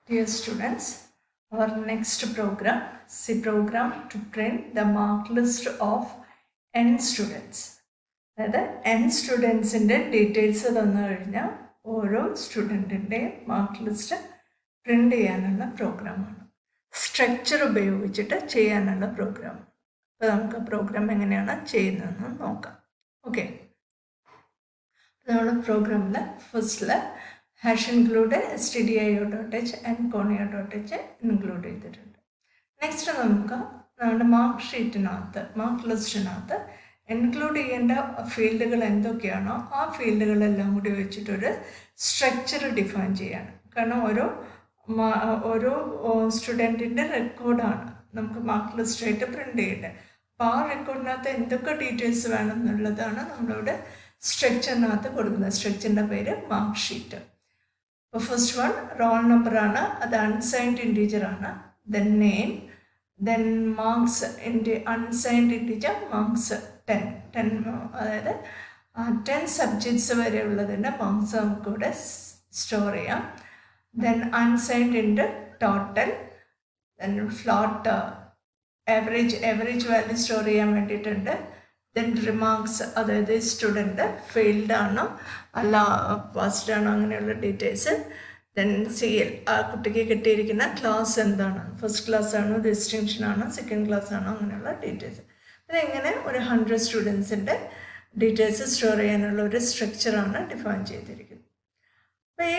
Dear students, our next program is a program to print the mark list of N students. അതായത് N സ്റ്റുഡൻസിൻ്റെ details തന്നു കഴിഞ്ഞാൽ ഓരോ സ്റ്റുഡൻറ്റിൻ്റെ mark list print ചെയ്യാനുള്ള പ്രോഗ്രാമാണ്. Structure ഉപയോഗിച്ചിട്ട് ചെയ്യാനുള്ള പ്രോഗ്രാം. അപ്പോൾ നമുക്ക് ആ പ്രോഗ്രാം എങ്ങനെയാണ് ചെയ്യുന്നതെന്ന് നോക്കാം. ഓക്കെ, നമ്മൾ പ്രോഗ്രാമിൽ ഫസ്റ്റിൽ hash include stdio.h and conio.h include ചെയ്തിട്ടുണ്ട്. നെക്സ്റ്റ് നമുക്ക് നമ്മുടെ മാർക്ക് ഷീറ്റിനകത്ത് മാർക്ക് ലിസ്റ്റിനകത്ത് ഇൻക്ലൂഡ് ചെയ്യേണ്ട ഫീൽഡുകൾ എന്തൊക്കെയാണോ ആ ഫീൽഡുകളെല്ലാം കൂടി വെച്ചിട്ടൊരു സ്ട്രക്ചർ ഡിഫൈൻ ചെയ്യാണ്. കാരണം ഓരോ സ്റ്റുഡൻറ്റിൻ്റെ റെക്കോർഡാണ് നമുക്ക് മാർക്ക് ലിസ്റ്റായിട്ട് പ്രിൻ്റ് ചെയ്യേണ്ടത്. അപ്പോൾ ആ റെക്കോർഡിനകത്ത് എന്തൊക്കെ ഡീറ്റെയിൽസ് വേണം എന്നുള്ളതാണ് നമ്മളിവിടെ സ്ട്രക്ചറിനകത്ത് കൊടുക്കുന്നത്. സ്ട്രക്ചറിൻ്റെ പേര് മാർക്ക് ഷീറ്റ്. അപ്പോൾ ഫസ്റ്റ് വൺ റോൾ നമ്പറാണ്, അത് അൺസൈൻഡ് ഇൻറ്റീജർ ആണ്. Then name, then marks unsigned integer marks 10, അതായത് 10 സബ്ജക്ട്സ് വരെ ഉള്ളതിൻ്റെ മാർക്സ് നമുക്കിവിടെ സ്റ്റോർ ചെയ്യാം. Then unsigned int total, then float average value store ചെയ്യാൻ വേണ്ടിയിട്ടുണ്ട്. ദെൻ റിമാർക്സ്, അതായത് സ്റ്റുഡൻറ്റ് ഫെയിൽഡ് ആണോ അല്ല പാസ്ഡ് ആണോ അങ്ങനെയുള്ള ഡീറ്റെയിൽസ്. ദെൻ CL, ആ കുട്ടിക്ക് കിട്ടിയിരിക്കുന്ന ക്ലാസ് എന്താണ്, ഫസ്റ്റ് ക്ലാസ് ആണോ ഡിസ്റ്റിങ്ഷൻ ആണോ സെക്കൻഡ് ക്ലാസ് ആണോ അങ്ങനെയുള്ള ഡീറ്റെയിൽസ്. അതിങ്ങനെ ഒരു 100 സ്റ്റുഡൻസിൻ്റെ ഡീറ്റെയിൽസ് സ്റ്റോർ ചെയ്യാനുള്ള ഒരു സ്ട്രക്ചറാണ് ഡിഫൈൻ ചെയ്തിരിക്കുന്നത്. അപ്പോൾ ഈ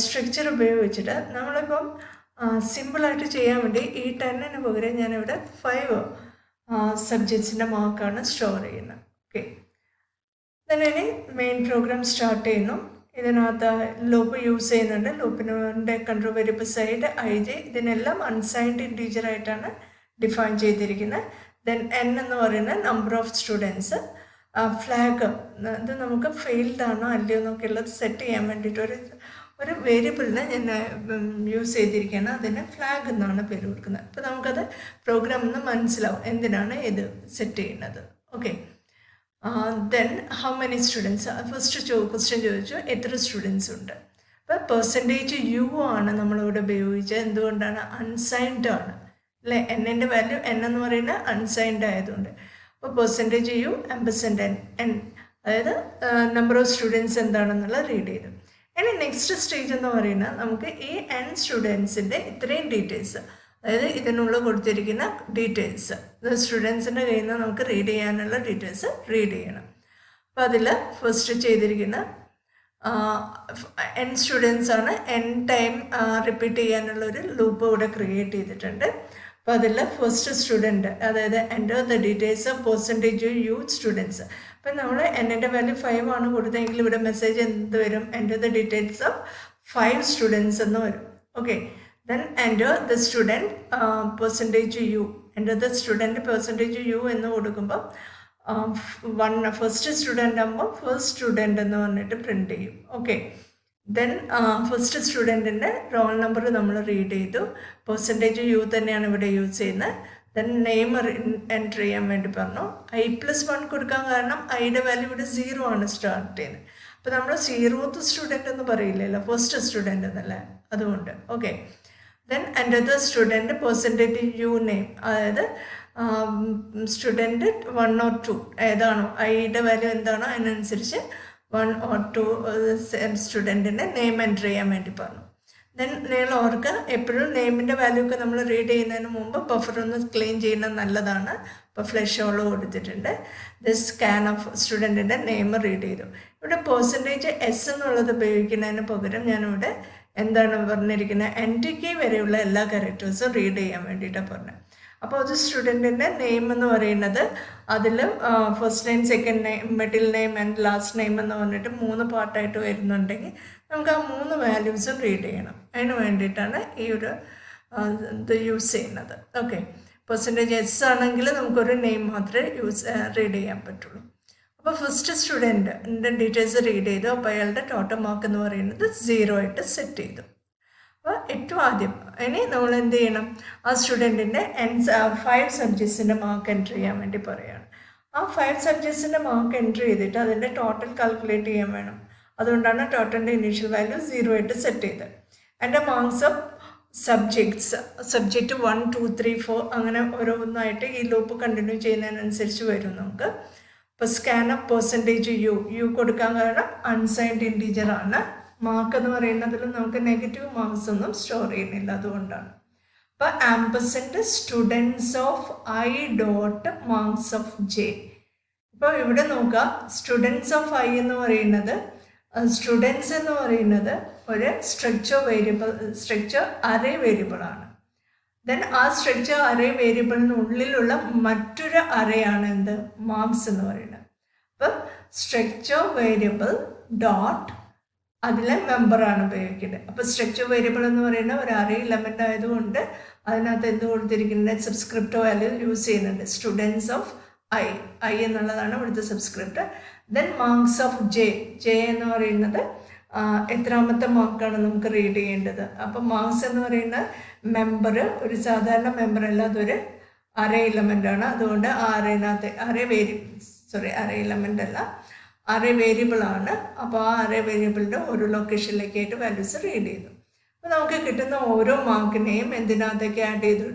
സ്ട്രക്ചർ ഉപയോഗിച്ചിട്ട് നമ്മളിപ്പം സിമ്പിളായിട്ട് ചെയ്യാൻ വേണ്ടി ഈ 10ന് പകരം ഞാനിവിടെ 5 സബ്ജക്ട്സിൻ്റെ മാർക്കാണ് സ്റ്റോർ ചെയ്യുന്നത്. ഓക്കെ, ഇനി മെയിൻ പ്രോഗ്രാം സ്റ്റാർട്ട് ചെയ്യുന്നു. ഇതിനകത്ത് ലൂപ്പ് യൂസ് ചെയ്യുന്നുണ്ട്. ലൂപ്പിൻ്റെ കൺട്രോൾ വേരിയബിൾ സൈഡ് IJ, ഇതിനെല്ലാം അൺസൈൻഡ് ഇൻറ്റീജറായിട്ടാണ് ഡിഫൈൻ ചെയ്തിരിക്കുന്നത്. ദെൻ N എന്ന് പറയുന്ന നമ്പർ ഓഫ് സ്റ്റുഡൻസ്. ഫ്ലാഗ്, ഇത് നമുക്ക് ഫെയിൽഡ് ആണോ അല്ലയോ എന്നൊക്കെയുള്ളത് സെറ്റ് ചെയ്യാൻ വേണ്ടിയിട്ട് ഒരു വേരിയബിളിനെ ഞാൻ യൂസ് ചെയ്തിരിക്കുകയാണ്. അതിന് ഫ്ലാഗ് എന്നാണ് പേര് കൊടുക്കുന്നത്. അപ്പോൾ നമുക്കത് പ്രോഗ്രാമിൽ നിന്ന് മനസ്സിലാവും എന്തിനാണ് ഇത് സെറ്റ് ചെയ്യുന്നത്. Okay, then how many students, first question ചോദിച്ചു എത്ര സ്റ്റുഡൻസ് ഉണ്ട്. അപ്പോൾ പെർസെൻറ്റേജ് U ആണ് നമ്മളിവിടെ ഉപയോഗിച്ചത്. എന്തുകൊണ്ടാണ്? അൺസൈൻഡ് ആണ് അല്ലേ. Nൻ്റെ വാല്യൂ N എന്ന് പറയുന്നത് അൺസൈൻഡ് ആയതുകൊണ്ട്. അപ്പോൾ പെർസെൻറ്റേജ് U %N, അതായത് നമ്പർ ഓഫ് സ്റ്റുഡൻസ് എന്താണെന്നുള്ളത് റീഡ് ചെയ്തു. ഇനി നെക്സ്റ്റ് സ്റ്റേജ് എന്ന് പറയുന്നത് നമുക്ക് ഈ N സ്റ്റുഡൻസിൻ്റെ ഇത്രയും ഡീറ്റെയിൽസ്, അതായത് ഇതിനുള്ള കൊടുത്തിരിക്കുന്ന ഡീറ്റെയിൽസ് സ്റ്റുഡൻസിൻ്റെ കയ്യിൽ നിന്ന് നമുക്ക് റീഡ് ചെയ്യാനുള്ള ഡീറ്റെയിൽസ് റീഡ് ചെയ്യണം. അപ്പോൾ അതിൽ ഫസ്റ്റ് ചെയ്തിരിക്കുന്ന N സ്റ്റുഡൻസ് ആണ്. N ടൈം റിപ്പീറ്റ് ചെയ്യാനുള്ളൊരു ലൂപ്പ് ഇവിടെ ക്രിയേറ്റ് ചെയ്തിട്ടുണ്ട്. അപ്പോൾ അതിൽ ഫസ്റ്റ് സ്റ്റുഡൻറ്റ്, അതായത് enter the details of percentage U students. അപ്പം നമ്മൾ Nൻ്റെ വാല്യൂ 5 ആണ് കൊടുത്തെങ്കിൽ ഇവിടെ മെസ്സേജ് എന്ത് വരും? Enter the details of 5 students എന്ന് വരും. Okay, then enter the student percentage U, enter the student percentage U എന്ന് കൊടുക്കുമ്പോൾ ഫസ്റ്റ് സ്റ്റുഡൻ്റ് ആകുമ്പോൾ ഫസ്റ്റ് സ്റ്റുഡൻറ്റ് എന്ന് പറഞ്ഞിട്ട് പ്രിൻ്റ് ചെയ്യും. Okay, then first സ്റ്റുഡൻറ്റിൻ്റെ roll number നമ്മൾ റീഡ് ചെയ്തു. പെർസെൻറ്റേജ് U തന്നെയാണ് ഇവിടെ യൂസ് ചെയ്യുന്നത്. ദെൻ നെയിം എൻ്റർ ചെയ്യാൻ വേണ്ടി പറഞ്ഞു. I+1 കൊടുക്കാൻ കാരണം Iയുടെ വാല്യൂ ഇവിടെ 0 ആണ് സ്റ്റാർട്ട് ചെയ്യുന്നത്. അപ്പോൾ നമ്മൾ 0th സ്റ്റുഡൻറ്റ് എന്ന് പറയില്ലല്ലോ, ഫസ്റ്റ് സ്റ്റുഡൻറ്റ് എന്നല്ലേ, അതുകൊണ്ട്. Okay, then enter the student percentage U name, അതായത് സ്റ്റുഡൻറ്റ് 1 or 2 ഏതാണോ Iയുടെ വാല്യൂ എന്താണോ അതിനനുസരിച്ച് 1 or 2 സ്റ്റുഡൻറ്റിൻ്റെ നെയിം എൻ്റർ ചെയ്യാൻ വേണ്ടി പറഞ്ഞു. ദെൻ നിങ്ങൾ ഓർക്ക് എപ്പോഴും നെയിമിൻ്റെ വാല്യൂ ഒക്കെ നമ്മൾ റീഡ് ചെയ്യുന്നതിന് മുമ്പ് ബഫർ ഒന്ന് ക്ലീൻ ചെയ്യുന്നത് നല്ലതാണ്. അപ്പോൾ ഫ്ലഷ് ഓൾ കൊടുത്തിട്ടുണ്ട്. ദ സ്കാൻ ഓഫ് സ്റ്റുഡൻറ്റിൻ്റെ നെയിം റീഡ് ചെയ്തു. ഇവിടെ പെർസെൻറ്റേജ് S എന്നുള്ളത് ഉപയോഗിക്കുന്നതിന് പകരം ഞാനിവിടെ എന്താണ് പറഞ്ഞിരിക്കുന്നത്, NTK വരെയുള്ള എല്ലാ ക്യാരക്ടേഴ്സും റീഡ് ചെയ്യാൻ വേണ്ടിയിട്ടാണ് പറഞ്ഞത്. അപ്പോൾ അത് സ്റ്റുഡൻറ്റിൻ്റെ നെയിം എന്ന് പറയുന്നത് അതിൽ first name, second name, middle name and last name എന്ന് പറഞ്ഞിട്ട് 3 പാർട്ടായിട്ട് വരുന്നുണ്ടെങ്കിൽ നമുക്ക് ആ 3 വാല്യൂസും റീഡ് ചെയ്യണം. അതിന് വേണ്ടിയിട്ടാണ് ഈ ഒരു ഇത് യൂസ് ചെയ്യുന്നത്. ഓക്കെ, പെർസെൻറ്റേജ് S ആണെങ്കിൽ നമുക്കൊരു നെയിം മാത്രമേ റീഡ് ചെയ്യാൻ പറ്റുള്ളൂ. അപ്പോൾ ഫസ്റ്റ് സ്റ്റുഡൻറ്റിൻ്റെ ഡീറ്റെയിൽസ് റീഡ് ചെയ്തു. അപ്പോൾ അയാളുടെ ടോട്ടൽ മാർക്ക് എന്ന് പറയുന്നത് 0 ആയിട്ട് സെറ്റ് ചെയ്തു. അപ്പോൾ ഏറ്റവും ആദ്യം ഇനി നമ്മൾ എന്ത് ചെയ്യണം, ആ സ്റ്റുഡൻറ്റിൻ്റെ 5 സബ്ജക്ട്സിൻ്റെ മാർക്ക് എൻ്റർ ചെയ്യാൻ വേണ്ടി പറയുകയാണ്. ആ 5 സബ്ജക്ട്സിൻ്റെ മാർക്ക് എൻ്റർ ചെയ്തിട്ട് അതിൻ്റെ ടോട്ടൽ കാൽക്കുലേറ്റ് ചെയ്യാൻ വേണം. അതുകൊണ്ടാണ് ടോട്ടലിൻ്റെ ഇനീഷ്യൽ വാല്യൂ 0 ആയിട്ട് സെറ്റ് ചെയ്തത്. എൻ്റെ മാർക്സ് ഓഫ് സബ്ജക്റ്റ് 1 2 3 4 അങ്ങനെ ഓരോന്നായിട്ട് ഈ ലൂപ്പ് കണ്ടിന്യൂ ചെയ്യുന്നതിനനുസരിച്ച് വരും നമുക്ക്. ഇപ്പോൾ സ്കാനർ %u കൊടുക്കാൻ കാരണം അൺസൈൻഡ് ഇൻറ്റീജർ ആണ്. മാർക്ക് എന്ന് പറയുന്നതിൽ നമുക്ക് നെഗറ്റീവ് മാർക്സ് ഒന്നും സ്റ്റോർ ചെയ്യുന്നില്ല, അതുകൊണ്ടാണ്. അപ്പോൾ ampersand students of I dot marks of J. ഇപ്പോൾ ഇവിടെ നോക്കുക, സ്റ്റുഡൻസ് ഓഫ് ഐ എന്ന് പറയുന്നത് സ്റ്റുഡൻസ് എന്ന് പറയുന്നത് ഒരു സ്ട്രക്ചർ അറേ വേരിയബിളാണ്. ദെൻ ആ സ്ട്രക്ചർ അറേ വേരിയബിളിനുള്ളിലുള്ള മറ്റൊരു അറേയാണ് എന്ത്, മാർക്സ് എന്ന് പറയുന്നത്. അപ്പം സ്ട്രക്ചർ വേരിയബിൾ ഡോട്ട് അതിലെ മെമ്പറാണ് ഉപയോഗിക്കുന്നത്. അപ്പോൾ സ്ട്രക്ചർ വേരിയബിൾ എന്ന് പറയുന്ന ഒരു അറേ എലമെൻ്റ് ആയതുകൊണ്ട് അതിനകത്ത് എന്ത് കൊടുത്തിരിക്കുന്നത്, സബ്സ്ക്രിപ്റ്റ് വാല്യൂ യൂസ് ചെയ്യുന്നുണ്ട്. സ്റ്റുഡൻസ് ഓഫ് ഐ എന്നുള്ളതാണ് ഇവിടുത്തെ subscript. Then marks of J എന്ന് പറയുന്നത് എത്രാമത്തെ മാർക്കാണ് നമുക്ക് റീഡ് ചെയ്യേണ്ടത്. അപ്പം മാർക്സ് എന്ന് പറയുന്ന മെമ്പർ ഒരു സാധാരണ മെമ്പർ അല്ല, അതൊരു അറേ എലമെൻ്റ് ആണ്. അതുകൊണ്ട് ആ അറേനകത്ത് അറേ എലമെൻ്റ് അല്ല, അറേ വേരിയബിൾ ആണ്. അപ്പോൾ ആ അറേ വേരിയബിളിൻ്റെ ഒരു ലൊക്കേഷനിലേക്കായിട്ട് വാല്യൂസ് റീഡ് ചെയ്തു. അപ്പോൾ നമുക്ക് കിട്ടുന്ന ഓരോ മാർക്കിനെയും എന്തിനകത്തേക്ക് ആഡ് ചെയ്തു,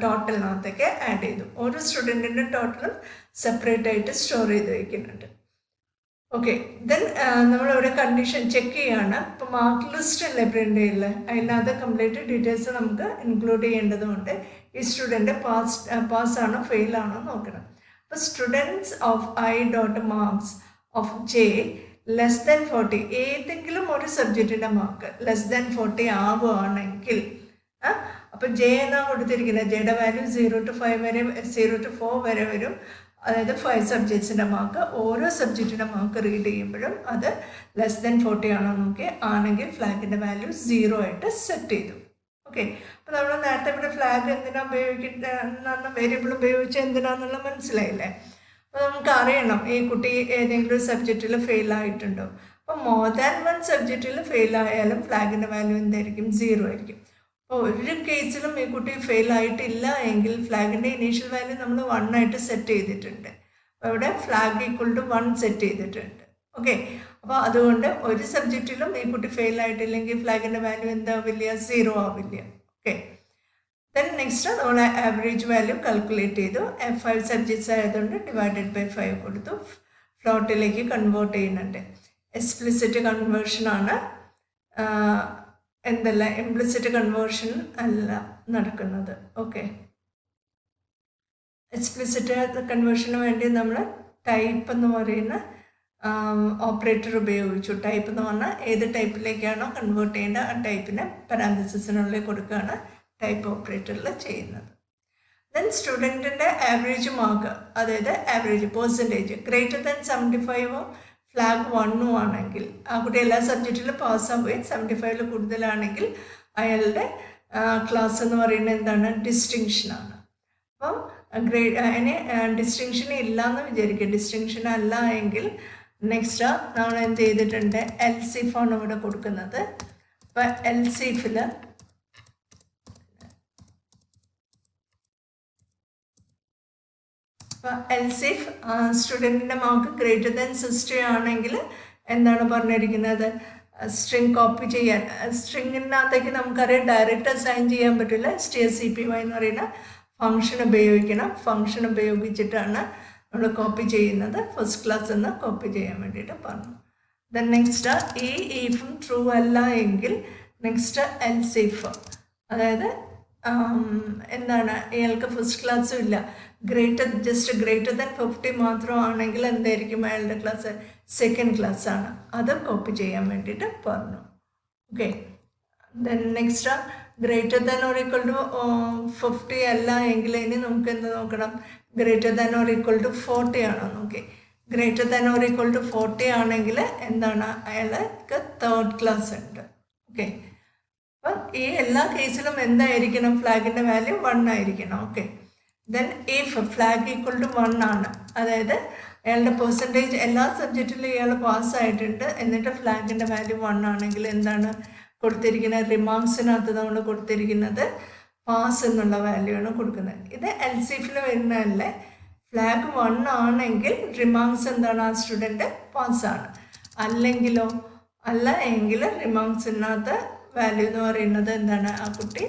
ടോട്ടലിനകത്തേക്ക് ആഡ് ചെയ്തു. ഓരോ സ്റ്റുഡൻറ്റിൻ്റെ ടോട്ടലും സെപ്പറേറ്റ് ആയിട്ട് സ്റ്റോർ ചെയ്ത് വയ്ക്കുന്നുണ്ട്. ഓക്കെ, ദെൻ നമ്മളിവിടെ കണ്ടീഷൻ ചെക്ക് ചെയ്യാണ്. ഇപ്പോൾ മാർക്ക് ലിസ്റ്റ് അല്ലേ പ്രിൻ്റ് ചെയ്യില്ലേ, അതിനകത്ത് കംപ്ലീറ്റ് ഡീറ്റെയിൽസ് നമുക്ക് ഇൻക്ലൂഡ് ചെയ്യേണ്ടതുകൊണ്ട് ഈ സ്റ്റുഡൻറ്റ് പാസ്സാണോ ഫെയിലാണോ നോക്കണം. അപ്പോൾ students of I dot marks of J less than 40, ഏതെങ്കിലും ഒരു സബ്ജക്റ്റിൻ്റെ മാർക്ക് ലെസ് ദാൻ 40 ആവുകയാണെങ്കിൽ, അപ്പോൾ ജെ എന്നാണ് കൊടുത്തിരിക്കുന്നത്, ജെയുടെ വാല്യൂ 0 to 5 വരെ, 0 to 4 വരെ വരും. അതായത് 5 സബ്ജക്ട്സിൻ്റെ മാർക്ക്. ഓരോ സബ്ജക്റ്റിൻ്റെ മാർക്ക് റീഡ് ചെയ്യുമ്പോഴും അത് ലെസ് ദാൻ 40 ആണോ നോക്കി, ആണെങ്കിൽ ഫ്ലാഗിൻ്റെ വാല്യൂ 0 ആയിട്ട് സെറ്റ് ചെയ്തു. ഓക്കെ, അപ്പോൾ നമ്മൾ നേരത്തെ ഇവിടെ ഫ്ലാഗ് എന്തിനാണ് ഉപയോഗിക്കുന്നത്, വേരിയബിൾ ഉപയോഗിച്ച് എന്തിനാണെന്നുള്ള മനസ്സിലായില്ലേ. അപ്പോൾ നമുക്ക് അറിയണം ഈ കുട്ടി ഏതെങ്കിലും സബ്ജക്റ്റിൽ ഫെയിലായിട്ടുണ്ടോ. അപ്പോൾ മോർ ദാൻ 1 സബ്ജക്റ്റിൽ ഫെയിലായാലും ഫ്ലാഗിൻ്റെ വാല്യൂ എന്തായിരിക്കും, 0 ആയിരിക്കും. അപ്പോൾ ഒരു കേസിലും ഈ കുട്ടി ഫെയിലായിട്ടില്ല എങ്കിൽ ഫ്ലാഗിൻ്റെ ഇനീഷ്യൽ വാല്യൂ നമ്മൾ 1 ആയിട്ട് സെറ്റ് ചെയ്തിട്ടുണ്ട്. അപ്പോൾ ഇവിടെ ഫ്ലാഗ് ഈക്വൽ ടു 1 സെറ്റ് ചെയ്തിട്ടുണ്ട്. ഓക്കെ, അപ്പോൾ അതുകൊണ്ട് ഒരു സബ്ജക്റ്റിലും ഈ കുട്ടി ഫെയിലായിട്ടില്ലെങ്കിൽ ഫ്ലാഗിൻ്റെ വാല്യൂ എന്താവില്ല, 0 ആവില്ല. ഓക്കെ, ദെൻ നെക്സ്റ്റ് നമ്മൾ ആവറേജ് വാല്യൂ കാൽക്കുലേറ്റ് ചെയ്തു. 5 സബ്ജക്ട്സ് ആയതുകൊണ്ട് ഡിവൈഡഡ് ബൈ 5 കൊടുത്തു. ഫ്ലോട്ടിലേക്ക് കൺവേർട്ട് ചെയ്യുന്നുണ്ട്. എക്സ്പ്ലിസിറ്റ് കൺവേർഷനാണ്, എന്തല്ല ഇംപ്ലിസിറ്റ് കൺവേർഷൻ അല്ല നടക്കുന്നത്. ഓക്കെ, എക്സ്പ്ലിസിറ്റ് കൺവേർഷന് വേണ്ടി നമ്മൾ ടൈപ്പ് എന്ന് പറയുന്ന ഓപ്പറേറ്റർ ഉപയോഗിച്ചു. ടൈപ്പ് എന്ന് പറഞ്ഞാൽ ഏത് ടൈപ്പിലേക്കാണോ കൺവേർട്ട് ചെയ്യേണ്ടത് ആ ടൈപ്പിനെ പാരാന്തസിസിനുള്ളിൽ കൊടുക്കുകയാണ് ടൈപ്പ് ഓപ്പറേറ്ററിൽ ചെയ്യുന്നത്. ദെൻ സ്റ്റുഡൻറ്റിൻ്റെ ആവറേജ് മാർക്ക്, അതായത് average percentage greater than 75 flag 1 ആണെങ്കിൽ, ആ കുട്ടി എല്ലാ സബ്ജക്റ്റിലും പാസ്സാവുകയും 75 കൂടുതലാണെങ്കിൽ അയാളുടെ ക്ലാസ് എന്ന് പറയുന്നത് എന്താണ്, ഡിസ്റ്റിങ്ഷനാണ്. അപ്പം അതിന് ഡിസ്റ്റിങ്ഷൻ ഇല്ല എന്ന് വിചാരിക്കുക. ഡിസ്റ്റിങ്ഷൻ അല്ല എങ്കിൽ നെക്സ്റ്റ് നമ്മൾ എന്ത് ചെയ്തിട്ടുണ്ട്, LCF ആണ് ഇവിടെ കൊടുക്കുന്നത്. അപ്പം LCFിൽ LCF സ്റ്റുഡൻറ്റിൻ്റെ മാർക്ക് ഗ്രേറ്റർ ദാൻ 60 ആണെങ്കിൽ എന്താണ് പറഞ്ഞിരിക്കുന്നത്, സ്ട്രിങ് കോപ്പി ചെയ്യാൻ. സ്ട്രിങ്ങിനകത്തേക്ക് നമുക്കറിയാം ഡയറക്റ്റ് അസൈൻ ചെയ്യാൻ പറ്റില്ല. STSCPY എന്ന് പറയുന്ന ഫംഗ്ഷൻ ഉപയോഗിക്കണം. ഫംഗ്ഷൻ ഉപയോഗിച്ചിട്ടാണ് നമ്മൾ കോപ്പി ചെയ്യുന്നത്. ഫസ്റ്റ് ക്ലാസ് എന്ന് കോപ്പി ചെയ്യാൻ വേണ്ടിയിട്ട് പറഞ്ഞു. ദെൻ നെക്സ്റ്റ് ഈ ഈഫും ട്രൂ അല്ല എങ്കിൽ നെക്സ്റ്റ് LCF, അതായത് എന്താണ്, ഇയാൾക്ക് ഫസ്റ്റ് ക്ലാസ്സും ഇല്ല, ജസ്റ്റ് ഗ്രേറ്റർ ദാൻ 50 മാത്രമാണെങ്കിൽ എന്തായിരിക്കും അയാളുടെ ക്ലാസ്, സെക്കൻഡ് ക്ലാസ് ആണ്. അത് കോപ്പി ചെയ്യാൻ വേണ്ടിയിട്ട് പറഞ്ഞു. Okay, then next greater than or equal to 50 അല്ല എങ്കിൽ ഇനി നമുക്ക് എന്ത് നോക്കണം, greater than or equal to 40 ആണോ നോക്കി. Greater than or equal to 40 ആണെങ്കിൽ എന്താണ്, അയാൾക്ക് തേർഡ് ക്ലാസ് ഉണ്ട്. ഓക്കെ, അപ്പം ഈ എല്ലാ കേസിലും എന്തായിരിക്കണം, ഫ്ലാഗിൻ്റെ വാല്യൂ 1 ആയിരിക്കണം. Okay, then if flag equal to 1 ആണ്, അതായത് അയാളുടെ പെർസെൻറ്റേജ് എല്ലാ സബ്ജക്റ്റിലും ഇയാൾ പാസ്സായിട്ടുണ്ട്, എന്നിട്ട് ഫ്ലാഗിൻ്റെ വാല്യൂ 1 ആണെങ്കിൽ എന്താണ് കൊടുത്തിരിക്കുന്നത്, റിമാർക്സിനകത്ത് നമ്മൾ കൊടുത്തിരിക്കുന്നത് പാസ് എന്നുള്ള വാല്യൂ ആണ് കൊടുക്കുന്നത്. ഇത് LCFിൽ വരുന്നതല്ലേ. ഫ്ലാഗ് 1 ആണെങ്കിൽ റിമാർക്സ് എന്താണ്, ആ സ്റ്റുഡൻറ്റ് പാസ്സാണ്. അല്ലെങ്കിലോ, അല്ല എങ്കിൽ റിമാർക്സിനകത്ത് വാല്യൂ എന്ന് പറയുന്നത് എന്താണ്, ആ കുട്ടി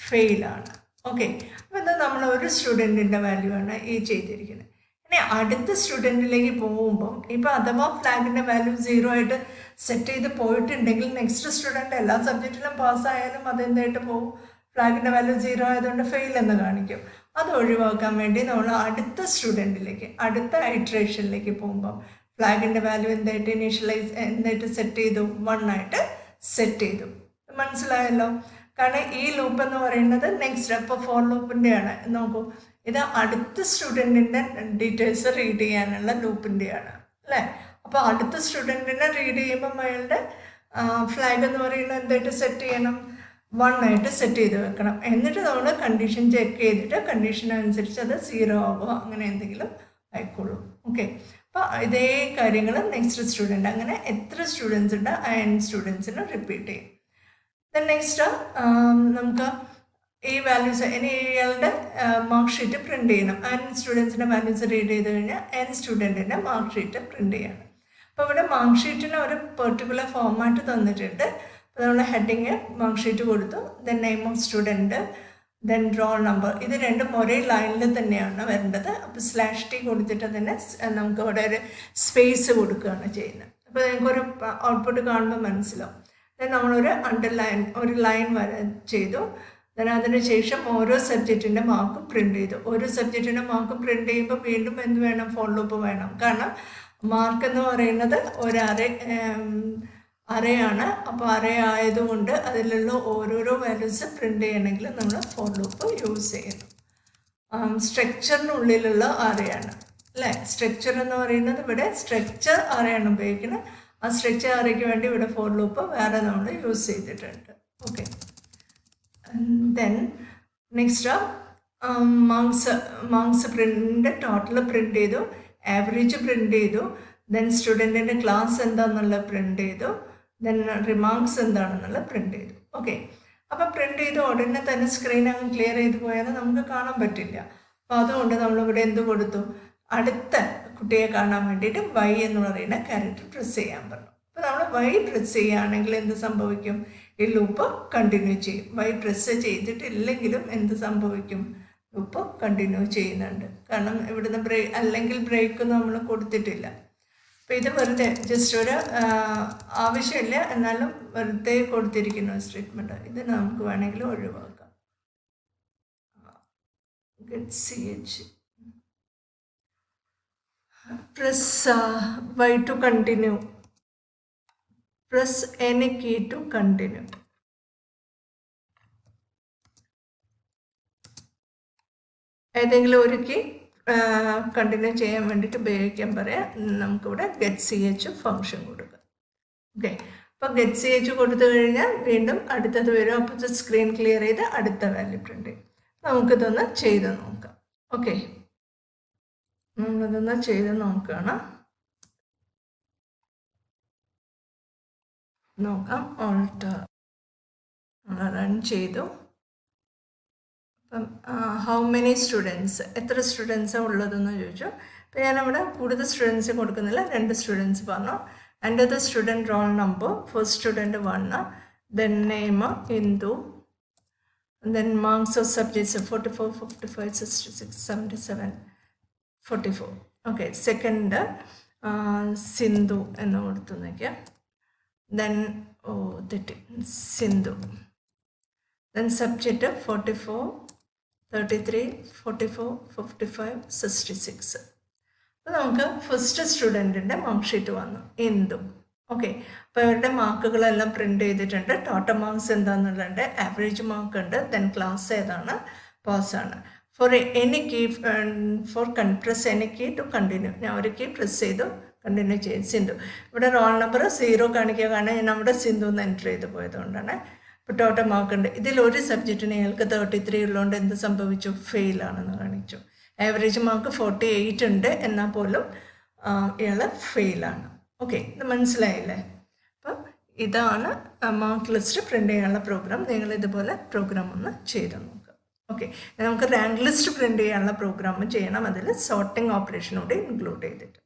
ഫെയിലാണ്. ഓക്കെ, അപ്പോൾ എന്താ നമ്മൾ ഒരു സ്റ്റുഡൻറ്റിൻ്റെ വാല്യൂ ആണ് ഈ ചെയ്തിരിക്കുന്നത്. ഇനി അടുത്ത സ്റ്റുഡൻറ്റിലേക്ക് പോകുമ്പം ഇപ്പോൾ അഥവാ ഫ്ലാഗിൻ്റെ വാല്യൂ 0 ആയിട്ട് സെറ്റ് ചെയ്ത് പോയിട്ടുണ്ടെങ്കിൽ നെക്സ്റ്റ് സ്റ്റുഡൻറ്റ് എല്ലാ സബ്ജക്റ്റിലും പാസ്സായാലും അതെന്തായിട്ട് പോകും, ഫ്ലാഗിൻ്റെ വാല്യൂ 0 ആയതുകൊണ്ട് ഫെയിൽ എന്ന് കാണിക്കും. അത് ഒഴിവാക്കാൻ വേണ്ടി നമ്മൾ അടുത്ത സ്റ്റുഡൻറ്റിലേക്ക് അടുത്ത ഐട്രേഷനിലേക്ക് പോകുമ്പം ഫ്ലാഗിൻ്റെ വാല്യൂ എന്തായിട്ട് എന്തായിട്ട് സെറ്റ് ചെയ്തു, 1 ആയിട്ട് സെറ്റ് ചെയ്തു. മനസ്സിലായല്ലോ? കാരണം ഈ ലൂപ്പ് എന്ന് പറയുന്നത് നെക്സ്റ്റ് അപ്പോൾ ഫോർ ലൂപ്പിൻ്റെയാണ്. നോക്കൂ, ഇത് അടുത്ത സ്റ്റുഡൻറ്റിൻ്റെ ഡീറ്റെയിൽസ് റീഡ് ചെയ്യാനുള്ള ലൂപ്പിൻ്റെയാണ് അല്ലേ. അപ്പോൾ അടുത്ത സ്റ്റുഡൻറ്റിനെ റീഡ് ചെയ്യുമ്പം അയാളുടെ ഫ്ലാഗ് എന്ന് പറയുന്നത് എന്തായിട്ട് സെറ്റ് ചെയ്യണം, 1 ആയിട്ട് സെറ്റ് ചെയ്ത് വെക്കണം. എന്നിട്ട് നമ്മൾ കണ്ടീഷൻ ചെക്ക് ചെയ്തിട്ട് കണ്ടീഷൻ അനുസരിച്ച് അത് 0 ആകുമോ അങ്ങനെ എന്തെങ്കിലും ആയിക്കോളൂ. ഓക്കെ, അപ്പോൾ ഇതേ കാര്യങ്ങൾ നെക്സ്റ്റ് സ്റ്റുഡൻറ്റ്, അങ്ങനെ എത്ര സ്റ്റുഡൻസ് ഉണ്ട് ആ n സ്റ്റുഡൻസിന് റിപ്പീറ്റ് ചെയ്യും. ദെൻ നെക്സ്റ്റ് നമുക്ക് ഈ വാല്യൂസ് ഇനി ഇയാളുടെ മാർക്ക് ഷീറ്റ് പ്രിൻറ്റ് ചെയ്യണം. n സ്റ്റുഡൻസിൻ്റെ വാല്യൂസ് റീഡ് ചെയ്ത് കഴിഞ്ഞാൽ n സ്റ്റുഡൻറ്റിൻ്റെ മാർക്ക് ഷീറ്റ് പ്രിൻറ്റ് ചെയ്യണം. അപ്പോൾ ഇവിടെ മാർക്ക് ഷീറ്റിന് ഒരു പെർട്ടിക്കുലർ ഫോർമാറ്റ് തന്നിട്ടുണ്ട്. അപ്പോൾ നമ്മൾ ഹെഡിങ് മാർക്ക് ഷീറ്റ് കൊടുത്തു, then name of student, then roll number. ഇത് രണ്ടും ഒരേ ലൈനിൽ തന്നെയാണ് വരേണ്ടത്. അപ്പോൾ /t കൊടുത്തിട്ട് തന്നെ നമുക്ക് ഇവിടെ ഒരു സ്പേസ് കൊടുക്കുകയാണ് ചെയ്യുന്നത്. അപ്പോൾ നിങ്ങൾക്കൊരു ഔട്ട്പുട്ട് കാണുമ്പോൾ മനസ്സിലാവും. ദെൻ നമ്മളൊരു അണ്ടർലൈൻ ഒരു ലൈൻ ചെയ്തു. ദെൻ അതിനുശേഷം ഓരോ സബ്ജക്റ്റിൻ്റെ മാർക്കും പ്രിൻറ്റ് ചെയ്തു. ഓരോ സബ്ജക്റ്റിൻ്റെ മാർക്കും പ്രിൻറ്റ് ചെയ്യുമ്പോൾ വീണ്ടും എന്ത് വേണം, ഫോർ ലൂപ്പ് വേണം. കാരണം മാർക്ക് എന്ന് പറയുന്നത് ഒരു അറയാണ്. അപ്പോൾ അറേ ആയതുകൊണ്ട് അതിലുള്ള ഓരോരോ വാല്യൂസ് പ്രിൻറ്റ് ചെയ്യണമെങ്കിൽ നമ്മൾ ഫോർ ലൂപ്പ് യൂസ് ചെയ്യുന്നു. സ്ട്രക്ചറിനുള്ളിലുള്ള അറയാണ് അല്ലേ. സ്ട്രക്ചർ എന്ന് പറയുന്നത് ഇവിടെ സ്ട്രക്ചർ അറയാണ് ഉപയോഗിക്കുന്നത്. ആ സ്ട്രക്ചർ അറയ്ക്ക് വേണ്ടി ഇവിടെ ഫോർ ലൂപ്പ് വേറെ നമ്മൾ യൂസ് ചെയ്തിട്ടുണ്ട്. Okay, then next marks print total print ചെയ്തു, ആവറേജ് പ്രിൻറ്റ് ചെയ്തു, ദെൻ സ്റ്റുഡൻറ്റിൻ്റെ ക്ലാസ് എന്താണെന്നുള്ളത് പ്രിൻറ്റ് ചെയ്തു, ദെൻ റിമാർക്സ് എന്താണെന്നുള്ളത് പ്രിൻറ്റ് ചെയ്തു. ഓക്കെ, അപ്പോൾ പ്രിൻറ്റ് ചെയ്ത് ഉടനെ തന്നെ സ്ക്രീൻ അങ്ങ് ക്ലിയർ ചെയ്ത് പോയാൽ നമുക്ക് കാണാൻ പറ്റില്ല. അപ്പോൾ അതുകൊണ്ട് നമ്മളിവിടെ എന്ത് കൊടുത്തു, അടുത്ത കുട്ടിയെ കാണാൻ വേണ്ടിയിട്ട് y എന്ന് പറയുന്ന ക്യാരക്ടർ പ്രസ് ചെയ്യാൻ പറഞ്ഞു. അപ്പോൾ നമ്മൾ y പ്രസ് ചെയ്യുകയാണെങ്കിൽ എന്ത് സംഭവിക്കും, ഈ ലൂപ്പ് കണ്ടിന്യൂ ചെയ്യും. y പ്രസ് ചെയ്തിട്ടില്ലെങ്കിലും എന്ത് സംഭവിക്കും, ലൂപ്പ് കണ്ടിന്യൂ ചെയ്യുന്നുണ്ട്. കാരണം ഇവിടുന്ന് അല്ലെങ്കിൽ ബ്രേക്ക് നമ്മൾ കൊടുത്തിട്ടില്ല. അപ്പോൾ ഇത് വെറുതെ ജസ്റ്റ് ഒരു ആവശ്യമില്ല, എന്നാലും വെറുതെ കൊടുത്തിരിക്കുന്നു സ്റ്റേറ്റ്മെൻറ്റ്. ഇത് നമുക്ക് വേണമെങ്കിൽ ഒഴിവാക്കാം. ch press y to continue, press any key to continue. ഏതെങ്കിലും ഒരു കീ കണ്ടിന്യൂ ചെയ്യാൻ വേണ്ടിയിട്ട് ഉപയോഗിക്കാൻ പറയാം. നമുക്കിവിടെ get ch ഫങ്ഷൻ കൊടുക്കാം. ഓക്കെ, അപ്പോൾ get ch കൊടുത്തു കഴിഞ്ഞാൽ വീണ്ടും അടുത്തത് വരും. അപ്പോൾ സ്ക്രീൻ ക്ലിയർ ചെയ്ത് അടുത്ത വാല്യൂ പ്രിൻറ്റ് ചെയ്യും. നമുക്കിതൊന്ന് ചെയ്ത് നോക്കാം. ഓക്കെ, നമ്മളിതൊന്ന് ചെയ്ത് നോക്കുകയാണ്. നോക്കാം. ഓൾട്ടർ റൺ ചെയ്തു. അപ്പം ഹൗ മെനി സ്റ്റുഡൻസ്, എത്ര സ്റ്റുഡൻസാണ് ഉള്ളതെന്ന് ചോദിച്ചു. അപ്പോൾ ഞാനവിടെ കൂടുതൽ സ്റ്റുഡൻസ് കൊടുക്കുന്നില്ല, 2 സ്റ്റുഡൻസ് പറഞ്ഞു. എൻ്റെ അത് student roll number, first student 1, then name Hindu, then marks of subjects 44, 55, 66, 77, 44. Okay, second Sindhu എന്ന് കൊടുത്തു നോക്കിയാൽ, ദെൻ തെറ്റി സിന്ധു, ദെൻ സബ്ജക്റ്റ് 44, 33, 44, 55, 66. അപ്പോൾ നമുക്ക് ഫസ്റ്റ് സ്റ്റുഡൻറ്റിൻ്റെ മാർക്ക് ഷീറ്റ് വന്നു, ഇന്ദു. ഓക്കെ, അപ്പോൾ ഇവരുടെ മാർക്കുകളെല്ലാം പ്രിൻറ്റ് ചെയ്തിട്ടുണ്ട്. ടോട്ടൽ മാർക്സ് എന്താണെന്നുള്ളത്, ആവറേജ് മാർക്ക് ഉണ്ട്, ദെൻ ക്ലാസ് ഏതാണ്, പാസ്സാണ്. For any key press any key to continue. ഞാൻ ഒരു കീ പ്രസ് ചെയ്തു, കണ്ടിന്യൂ ചെയ്തു. സിന്ധു, ഇവിടെ റോൾ നമ്പർ 0 കാണിക്കുക, കാരണം ഞാൻ നമ്മുടെ സിന്ധു എന്ന് എൻ്റർ ചെയ്ത് പോയതുകൊണ്ടാണ്. ഇപ്പോൾ ടോട്ടൽ മാർക്ക് ഉണ്ട്. ഇതിൽ ഒരു സബ്ജക്റ്റിന് ഞങ്ങൾക്ക് 33 ഉള്ളതുകൊണ്ട് എന്ത് സംഭവിച്ചു, ഫെയിലാണെന്ന് കാണിച്ചു. ആവറേജ് മാർക്ക് 48 ഉണ്ട്, എന്നാൽ പോലും ഇയാൾ ഫെയിലാണ്. ഓക്കെ, ഇത് മനസ്സിലായില്ലേ? അപ്പം ഇതാണ് മാർക്ക് ലിസ്റ്റ് പ്രിൻ്റ് ചെയ്യാനുള്ള പ്രോഗ്രാം. നിങ്ങൾ ഇതുപോലെ പ്രോഗ്രാം ഒന്ന് ചെയ്ത് നോക്കുക. ഓക്കെ, നമുക്ക് റാങ്ക് ലിസ്റ്റ് പ്രിൻ്റ് ചെയ്യാനുള്ള പ്രോഗ്രാം ചെയ്യണം. അതിൽ സോർട്ടിംഗ് ഓപ്പറേഷൻ കൂടി ഇൻക്ലൂഡ് ചെയ്തിട്ട്.